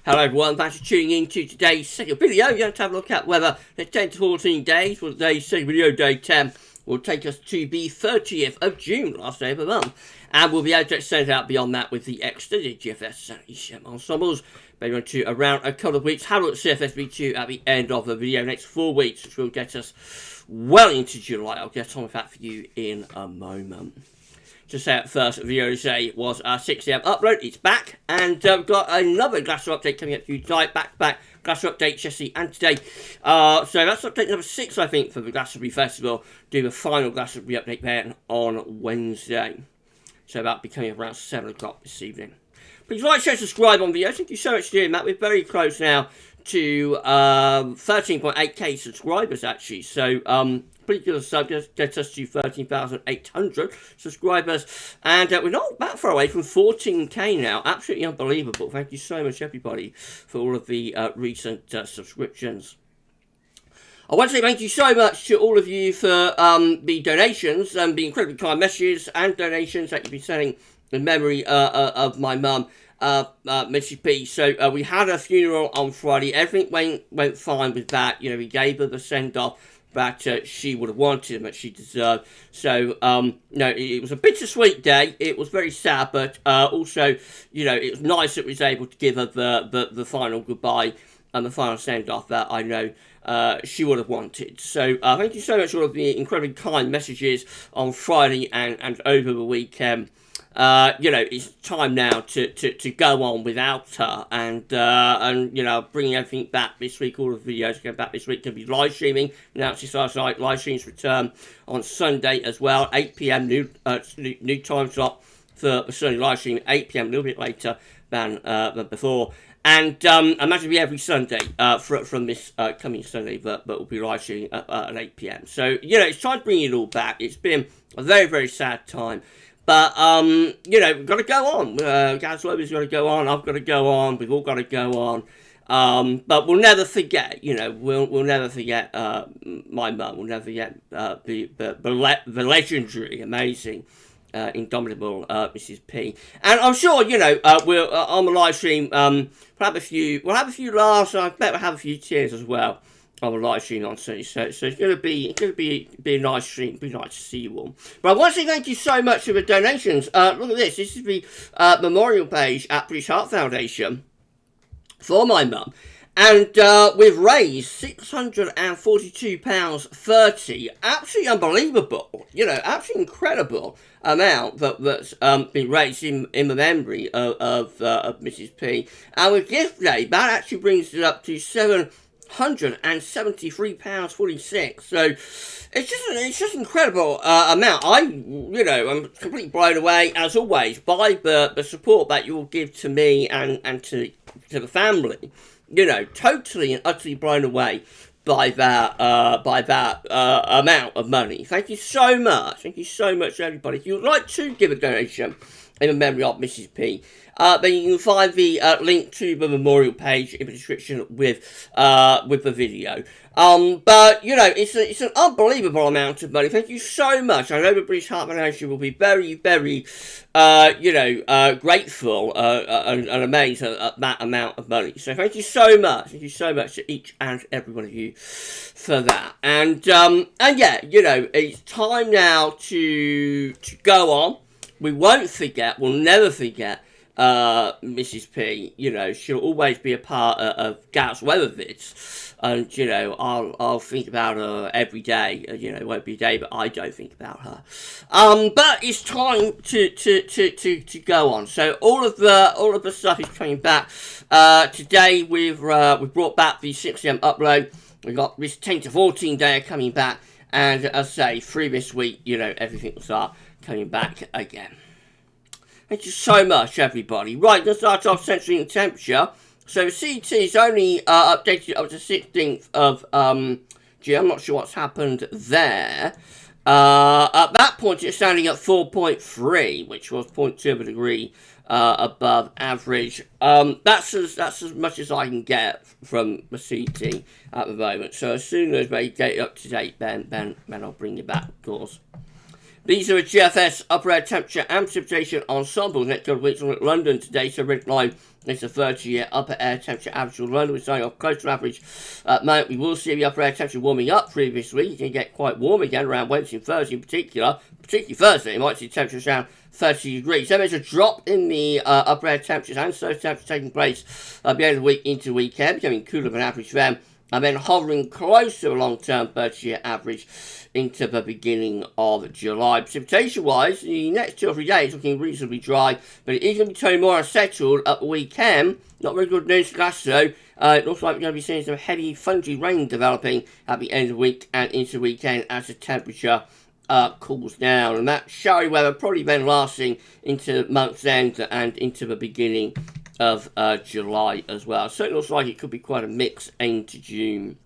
Hello everyone, thanks for tuning in to today's second video. We're going to have a look at weather the 10 to 14 days. For today's second video, day 10, will take us to the 30th of June, last day of the month. And we'll be able to extend out beyond that with the extended GFS and ECM ensembles. Maybe on to around a couple of weeks. Have a look at CFSV2 at the end of the video. Next 4 weeks, which will get us well into July. I'll get on with that for you in a moment. To say at first, the video today was our 6 AM upload. It's back, and we've got another Glacier update coming up for you tonight. Back-to-back Glacier update, yesterday and today. So that's update number 6, I think, for the Glastonbury Festival. Do the final Glastonbury update then on Wednesday. So that'll be coming around 7 o'clock this evening. Please like, share, subscribe on video. Thank you so much for doing that. We're very close now to 13.8k subscribers, actually. So please give us a sub, get us to 13,800 subscribers, and we're not that far away from 14k now. Absolutely unbelievable. Thank you so much, everybody, for all of the recent subscriptions. I want to say thank you so much to all of you for the donations and the incredibly kind messages and donations that you've been sending in memory of my mum, Mrs. P. So we had a funeral on Friday. Everything went fine with that. You know, we gave her the send-off that she would have wanted and that she deserved. So, no, it was a bittersweet day. It was very sad, but also, you know, it was nice that we was able to give her the final goodbye and the final send-off that I know she would have wanted. So, thank you so much for all of the incredibly kind messages on Friday and over the weekend. You know, it's time now to go on without her, and you know, bringing everything back this week. All of the videos going back this week. Going to be live streaming. Announced this last night. Live streams return on Sunday as well. 8 PM new time slot for the Sunday live stream. 8 PM, a little bit later than before. And imagine it'll be every Sunday from this coming Sunday, but we'll be live streaming at 8 PM. So, you know, it's time to bring it all back. It's been a very, very sad time. But, you know, we've got to go on. GavsWeatherVids got to go on. I've got to go on. We've all got to go on. But we'll never forget, you know, we'll never forget my mum. We'll never forget the legendary, amazing, indomitable Mrs. P. And I'm sure, you know, we'll on the live stream, we'll have a few laughs, and I bet we'll have a few tears as well on the live stream on Sunday. So it's gonna be a nice stream. It'll be nice to see you all. But I want to say thank you so much for the donations. Look at this. This is the memorial page at British Heart Foundation for my mum. And we've raised £642.30. Absolutely unbelievable. You know, absolutely incredible amount that's been raised in the memory of Mrs. P. And with gift day, that actually brings it up to £773.46. So it's just incredible amount. I'm completely blown away, as always, by the support that you will give to me and to the family. You know, totally and utterly blown away by that amount of money. Thank you so much. Thank you so much, everybody. If you would like to give a donation in the memory of Mrs. P, then you can find the link to the memorial page in the description with the video. But, you know, it's an unbelievable amount of money. Thank you so much. I know the British Heart Foundation will be very, very, grateful and amazed at that amount of money. So thank you so much. Thank you so much to each and every one of you for that. And yeah, you know, it's time now to go on. We won't forget, we'll never forget Mrs. P. You know, she'll always be a part of GavsWeatherVids. And, you know, I'll think about her every day. You know, it won't be a day, but I don't think about her. But it's time to go on. So all of the stuff is coming back. Today we've brought back the 6 AM upload. We've got this 10 to 14 day coming back. And as I say, through this week, you know, everything will start coming back again. Thank you so much, everybody. Right, let's start off censoring the temperature. So the CET is only updated up to 16th of June. I'm not sure what's happened there. At that point, it's standing at 4.3, which was 0.2 of a degree above average. That's as much as I can get from the CET at the moment. So as soon as they get up to date, then I'll bring you back, of course. These are a GFS upper air temperature and precipitation ensembles. Next couple of weeks on London today, so red line is a 30-year upper air temperature average of London. We're starting off close to average. We will see the upper air temperature warming up previously. You can get quite warm again around Wednesday and Thursday in particular. Particularly Thursday, you might see temperatures around 30 degrees. So there's a drop in the upper air temperatures and slow temperatures taking place at the end of the week into weekend, becoming cooler than average for them. And then hovering close to a long-term 30-year average into the beginning of July. Precipitation-wise, the next 2 or 3 days looking reasonably dry, but it is going to be turning more unsettled at the weekend. Not very good news for Glasgow. It looks like we're going to be seeing some heavy, funky rain developing at the end of the week and into the weekend as the temperature cools down. And that showery weather probably then lasting into month's end and into the beginning of July as well. So it looks like it could be quite a mix into June.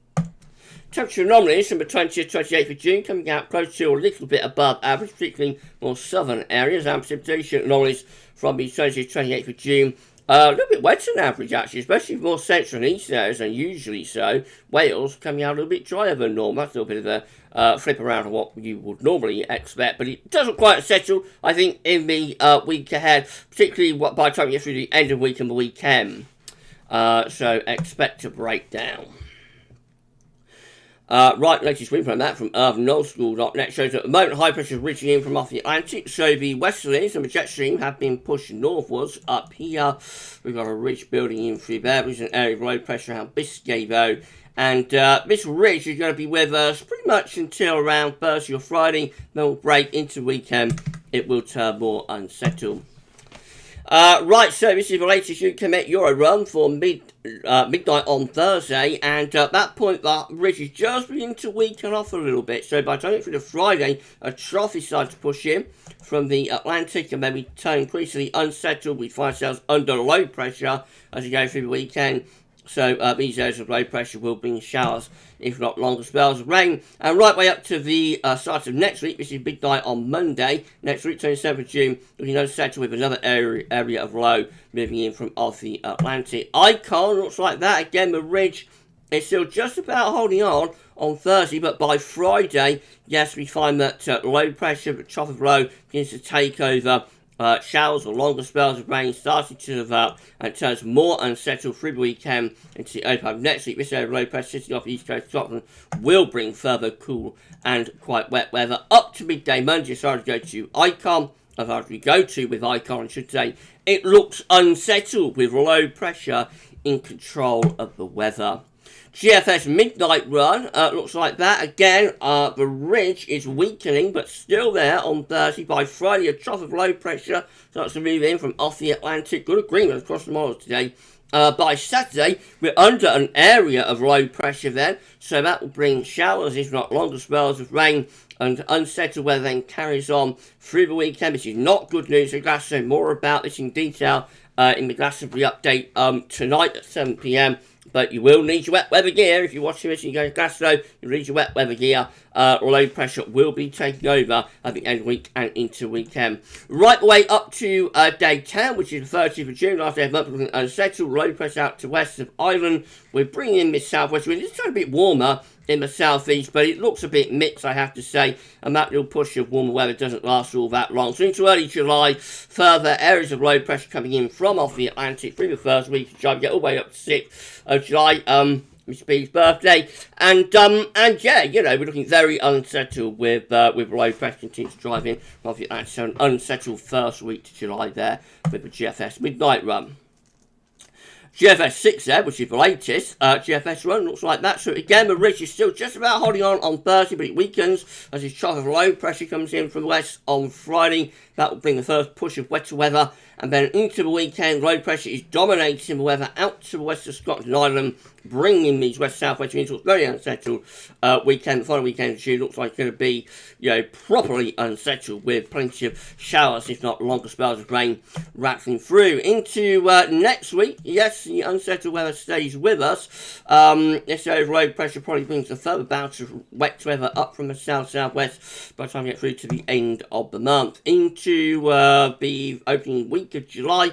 Temperature anomalies from the 20th to 28th of June coming out close to a little bit above average, particularly more southern areas, and precipitation anomalies from the 20th to 28th of June. A little bit wetter than average actually, especially for more central and east areas than usually so. Wales coming out a little bit drier than normal. That's a little bit of a flip around of what you would normally expect, but it doesn't quite settle, I think, in the week ahead, particularly by the time you get through the end of the week and the weekend. So expect a breakdown. Latest wind from that from urbanoldschool.net shows that at the moment high pressure is reaching in from off the Atlantic, so the westerlies and the jet stream have been pushed northwards up here. We've got a ridge building in through there. There's an area of low pressure around Biscay though, and this ridge is going to be with us pretty much until around Thursday or Friday. Then we'll break into the weekend. It will turn more unsettled. So this is the latest UK Met Euro run for midnight on Thursday, and at that point the ridge is just beginning to weaken off a little bit. So by the time we get through to Friday, a trough is starting to push in from the Atlantic, and then we turn increasingly unsettled. We find ourselves under low pressure as we go through the weekend. So these areas of low pressure will bring showers, if not longer spells of rain. And right way up to the start of next week, this is midnight on Monday. Next week, 27th of June, we can settle with another area of low moving in from off the Atlantic. Icon looks like that. Again, the ridge is still just about holding on Thursday, but by Friday, yes, we find that low pressure, the trough of low, begins to take over. Showers or longer spells of rain starting to develop and turns more unsettled through the weekend into the open next week. This area of low pressure sitting off the east coast of Scotland will bring further cool and quite wet weather up to midday Monday. As far as we go to Icon, as far as we go to with Icon, I should say, it looks unsettled with low pressure in control of the weather. GFS midnight run looks like that. Again, the ridge is weakening, but still there on Thursday. By Friday, a trough of low pressure starts to move in from off the Atlantic. Good agreement across the models today. By Saturday, we're under an area of low pressure then, so that will bring showers, if not longer spells of rain, and unsettled weather then carries on through the weekend. This is not good news for Glasgow. More about this in detail in the Glastonbury update tonight at 7 p.m. But you will need your wet weather gear. If you're watching this and you go to Glasgow, you need your wet weather gear. Low pressure will be taking over at the end of the week and into weekend. Right the way up to day 10, which is the 30th of June, last day of the month, looking unsettled. Low pressure out to west of Ireland. We're bringing in this southwest wind. It's a bit warmer in the southeast, but it looks a bit mixed, I have to say, and that little push of warmer weather doesn't last all that long. So into early July, further areas of low pressure coming in from off the Atlantic through the first week of July. We get all the way up to 6th of July, Mr. B's birthday, and yeah, you know, we're looking very unsettled with low pressure continuing to drive in from off the Atlantic. So an unsettled first week to July there with the GFS midnight run. GFS 6 there, which is the latest GFS run, looks like that. So again, the ridge is still just about holding on Thursday, but it weakens as this trough of low pressure comes in from the west on Friday. That will bring the first push of wetter weather, and then into the weekend, low pressure is dominating the weather out to the west of Scotland and Ireland, bringing these west-southwest winds. It's very unsettled weekend. The following weekend of June looks like it's going to be, you know, properly unsettled with plenty of showers, if not longer spells of rain rattling through. Into next week, yes, the unsettled weather stays with us. This area of low pressure probably brings a further bout of wet weather up from the south-southwest by the time we get through to the end of the month. Into the opening week of July,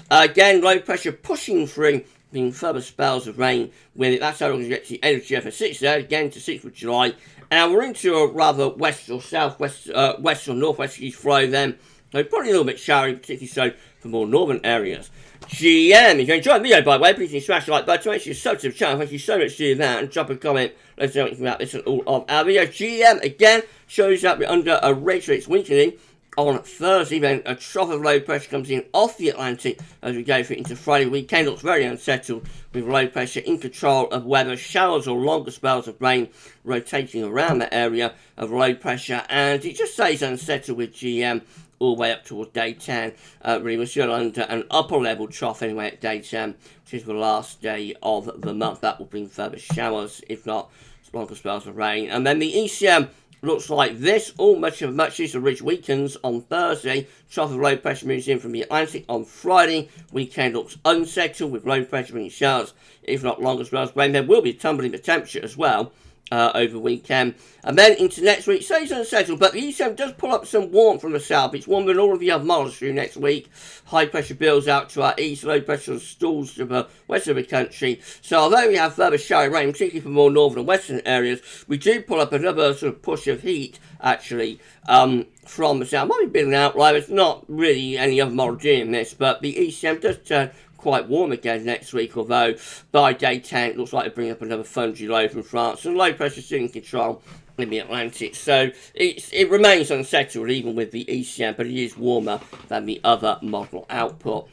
again, low pressure pushing through being further spells of rain with it. That's how we're going to get to the end of GFS 6 there, again to 6th of July. And we're into a rather west or southwest, west or northwest east flow then. So probably a little bit showery, particularly so for more northern areas. GM, if you enjoyed the video, by the way, please smash the like button, make sure you subscribe to the channel. Thank you so much for doing that, and drop a comment. Let us know anything about this and all of our videos. GM, again, shows that we're under a ridge, so it's weakening on Thursday. Then a trough of low pressure comes in off the Atlantic as we go through into Friday weekend. Looks very unsettled with low pressure in control of weather. Showers or longer spells of rain rotating around that area of low pressure, and it just stays unsettled with GM all the way up towards day 10. Really, we're still under an upper level trough anyway at day 10, which is the last day of the month. That will bring further showers, if not longer spells of rain. And then the ECM looks like this. Much of the ridge weakens on Thursday. Trough of low pressure moves in from the Atlantic on Friday. Weekend looks unsettled with low pressure bringing showers, if not longer spells of rain. There will be tumbling the temperature as well over the weekend. And then into next week, stays unsettled, but the ECM does pull up some warmth from the south. It's warmer than all of the other models through next week. High pressure builds out to our east, low pressure stalls to the west of the country. So although we have further showery rain, particularly for more northern and western areas, we do pull up another sort of push of heat, actually, from the south. Might be a bit of an outlier. It's not really any other model doing this, but the ECM does turn quite warm again next week, although by day 10 it looks like they bring up another fungy low from France, and low pressure still in control in the Atlantic. So it remains unsettled even with the ECM, but it is warmer than the other model output.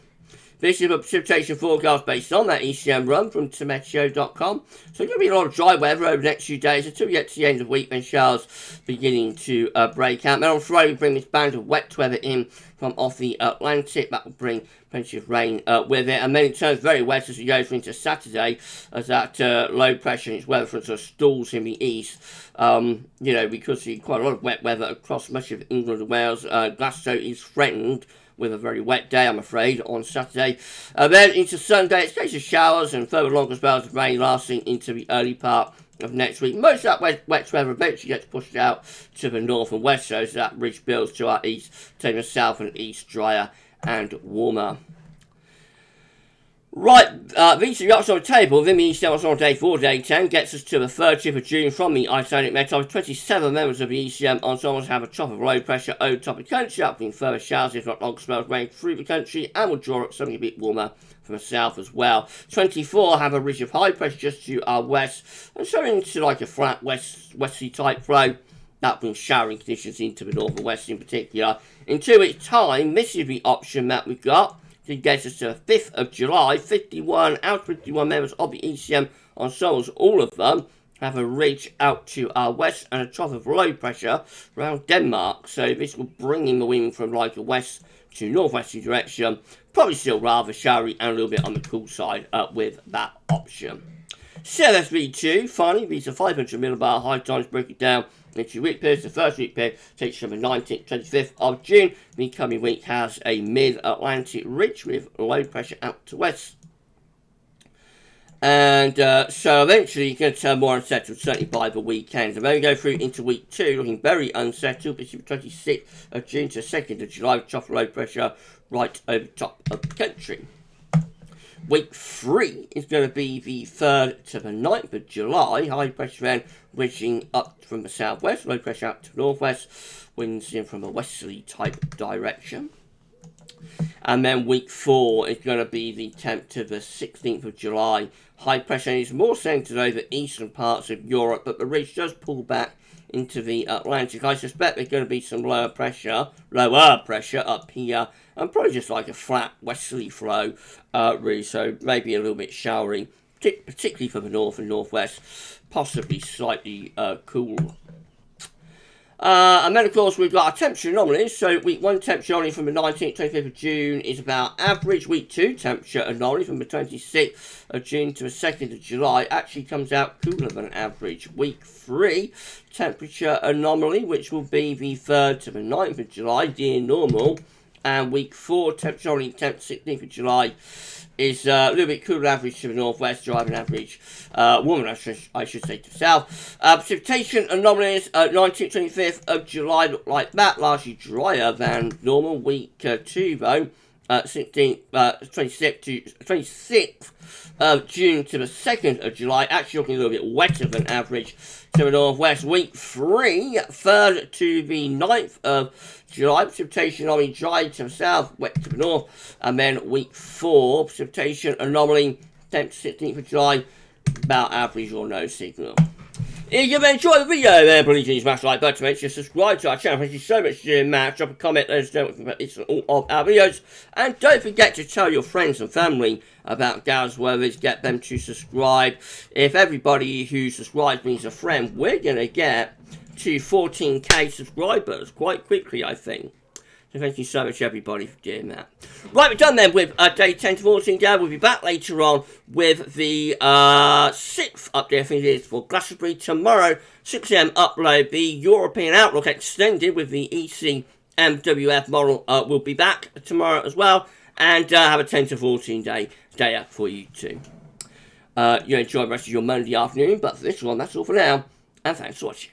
This is a precipitation forecast based on that ECM run from Meteo.com. So it's going to be a lot of dry weather over the next few days until we get to the end of the week, then showers beginning to break out. Then on Friday we bring this band of wet weather in from off the Atlantic. That will bring plenty of rain with it. And then it turns very wet as we go into Saturday, as that low pressure and its weather front sort of stalls in the east. You know, because see quite a lot of wet weather across much of England and Wales. Glasgow is threatened with a very wet day, I'm afraid, on Saturday. Then into Sunday, it's case of showers and further longer spells of rain lasting into the early part of next week. Most of that wet weather eventually gets pushed out to the north and west, so that ridge builds to our east, taking the south and east drier and warmer. Right, these are the ups on the table. Then the ECM on day 4, day 10, gets us to the 30th of June from the Icelandic Met. 27 members of the ECM ensembles have a trough of low pressure over top of the country, upbringing further showers, if not long spells, rain through the country, and will draw up something a bit warmer from the south as well. 24 have a ridge of high pressure just to our west, and so into like a flat westerly type flow. That brings showering conditions into the north and west in particular. In 2 weeks' time, this is the option that we've got. It gets us to the 5th of July. 51 out of 51 members of the ECM ensembles, all of them, have a ridge out to our west and a trough of low pressure around Denmark. So this will bring in the wind from like a west to northwesterly direction. Probably still rather showery and a little bit on the cool side with that option. CLSV2, finally, these are 500 millibar high times, break it down into week periods. The first week period takes from the 19th to 25th of June. The coming week has a mid-Atlantic ridge with low pressure out to west. And so eventually you're going to turn more unsettled, certainly by the weekend. And then we go through into week 2, looking very unsettled. This is the 26th of June to 2nd of July, with trough low pressure right over the top of the country. Week 3 is going to be the 3rd to the 9th of July. High pressure then ridging up from the southwest, low pressure out to the northwest, winds in from a westerly type direction. And then week 4 is going to be the 10th to the 16th of July. High pressure is more centred over eastern parts of Europe, but the ridge does pull back into the Atlantic. I suspect there's going to be some lower pressure up here, and probably just like a flat westerly flow, really, so maybe a little bit showery, particularly for the north and northwest, possibly slightly cool. And then, of course, we've got our temperature anomalies. So, week 1 temperature anomaly from the 19th to 25th of June is about average. Week 2 temperature anomaly from the 26th of June to the 2nd of July actually comes out cooler than average. Week 3 temperature anomaly, which will be the 3rd to the 9th of July, near normal. And week 4 temperature anomaly, 10th to 16th of July, is a little bit cooler average to the northwest, driving average, warmer I should say, to the south. Precipitation anomalies, 19th, 25th of July look like that, largely drier than normal. Week 2, though, 26th of June to the 2nd of July. Actually looking a little bit wetter than average to the northwest. Week 3, 3rd to the 9th of July. Precipitation anomaly dry to the south, wet to the north. And then week 4, precipitation anomaly 10th to 16th of July, about average or no signal. If you've enjoyed the video then, please smash the like button, make sure to subscribe to our channel. Thank you so much for doing that. Drop a comment, let us know what you think all of our videos. And don't forget to tell your friends and family about GavsWeatherVids, get them to subscribe. If everybody who subscribes means a friend, we're going to get to 14k subscribers quite quickly, I think. So thank you so much, everybody, for doing that. Right, we're done then with day 10 to 14 down. We'll be back later on with the 6th update, I think it is, for Glastonbury tomorrow. 6 AM upload. The European Outlook extended with the ECMWF model will be back tomorrow as well. And have a 10 to 14 day for you too. You enjoy the rest of your Monday afternoon. But for this one, that's all for now. And thanks for watching.